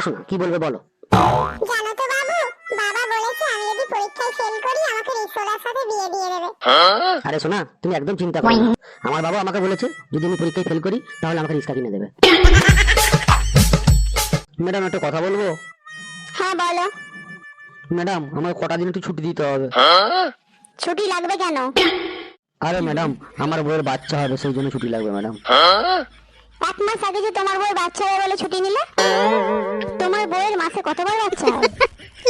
হ্যাঁ শোনা, কি বলবে বলো। জানো তো বাবু, বাবা বলেছে আমি যদি পরীক্ষায় ফেল করি আমাকে রিসোলার সাথে বিয়ে দিয়ে দেবে। আরে শোনা, তুমি একদম চিন্তা করো না। আমার বাবা আমাকে বলেছে যদি আমি পরীক্ষায় ফেল করি তাহলে আমাকে রিক্সা কিনে দেবে। ম্যাডাম একটা কথা বলবো? হ্যাঁ বলো। ম্যাডাম আমার কটা দিন একটু ছুটি দিতে হবে। ছুটি লাগবে কেন? আরে ম্যাডাম আমার বউয়ের বাচ্চা হবে, সেই জন্য ছুটি লাগবে ম্যাডাম। 1 মাস আগে যে তোমার বউয়ের বাচ্চা হবে বলে ছুটি নিলে, তোমার বউয়ের মাসে কতবার বাচ্চা হয়?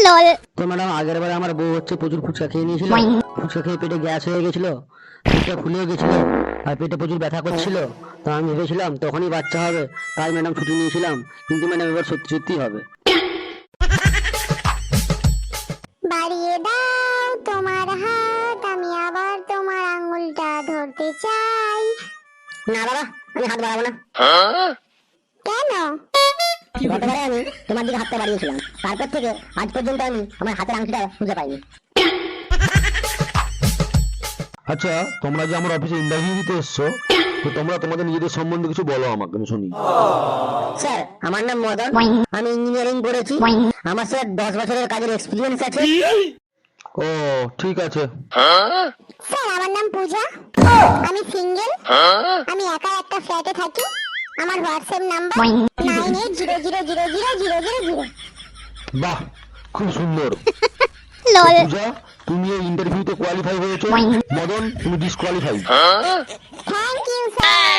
লল। তো ম্যাডাম আগের বারে আমার বউ হচ্ছে প্রচুর ফুচকা খেয়ে নিয়েছিল, ফুচকা খেয়ে পেটে গ্যাস হয়ে গেছিল, পেটটা ফুলে গেছিল আর পেটে প্রচুর ব্যথা করছিল। তো আমি ভেবেছিলাম তখনই বাচ্চা হবে, তাই ম্যাডাম ছুটি নিয়েছিলাম। কিন্তু ম্যাডাম এবার সত্যি সত্যি হবে। বাড়িয়ে দাও তোমার হাত, আমি আবার তোমার আঙ্গুলটা ধরতে চাই। না বাবা, আমি হাত বাড়াবো না। কেন? গতবারে আমি তোমার দিকে হাতটা বাড়িয়েছিলাম, তারপর থেকে আজ পর্যন্ত আমি আমার হাতের আংটিটা খুঁজে পাইনি। আচ্ছা, তোমরা যে আমার অফিসে ইন্টারভিউ দিতে এসছো, তো তোমরা তোমাদের নিজেদের সম্বন্ধে কিছু বলো আমাকে, আমি শুনি। স্যার আমার নাম মদন, আমি ইঞ্জিনিয়ারিং পড়েছি, আমার স্যার 10 বছরের কাজের এক্সপিরিয়েন্স আছে। ও ঠিক আছে। স্যার আমার নাম পূজা, আমি সিঙ্গেল, আমি একা একটা ফ্ল্যাটে থাকি, আমার হোয়াটসঅ্যাপ নাম্বার 9800000000। বাহ, খুব সুন্দর। লল। পূজা, তুমি এই ইন্টারভিউতে কোয়ালিফাই হয়েছো, মদন তুমি ডিসকোয়ালিফাই। Thank you sir.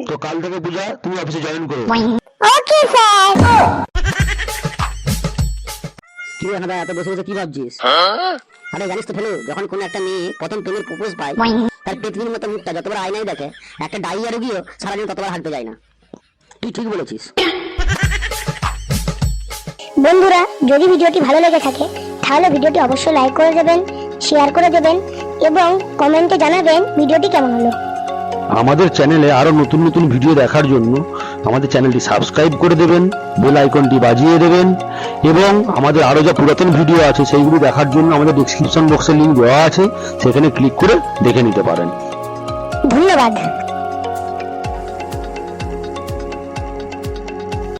তো কাল থেকে পূজা তুমি অফিসে জয়েন করো। Okay sir. কি রে হাঁদা, এত বসে বসে কি ভাবছিস? আরে জানিস তো ফেলু, যখন কোনো একটা মেয়ে প্রথম প্রেমের প্রপোজ পায়, তার পৃথিবীর মতো মুখটা যতবার আয়নায় দেখে, একটা ডাইয়া রোগীও সারাদিন ততবার হাঁটতে যায় না। তুই ঠিক বলেছিস। বন্ধুরা, যদি ভিডিওটি ভালো লেগে থাকে তাহলে ভিডিওটি অবশ্যই লাইক করে দেবেন, শেয়ার করে দেবেন এবং কমেন্টে জানাবেন ভিডিওটি কেমন হলো। আমাদের চ্যানেলে আরো নতুন নতুন ভিডিও দেখার জন্য আমাদের চ্যানেলটি সাবস্ক্রাইব করে দেবেন, বেল আইকনটি বাজিয়ে দেবেন এবং আমাদের আরো যা পুরাতন ভিডিও আছে সেইগুলো দেখার জন্য আমাদের ডেসক্রিপশন বক্সে লিংক দেওয়া আছে, সেখানে ক্লিক করে দেখে নিতে পারেন। ধন্যবাদ।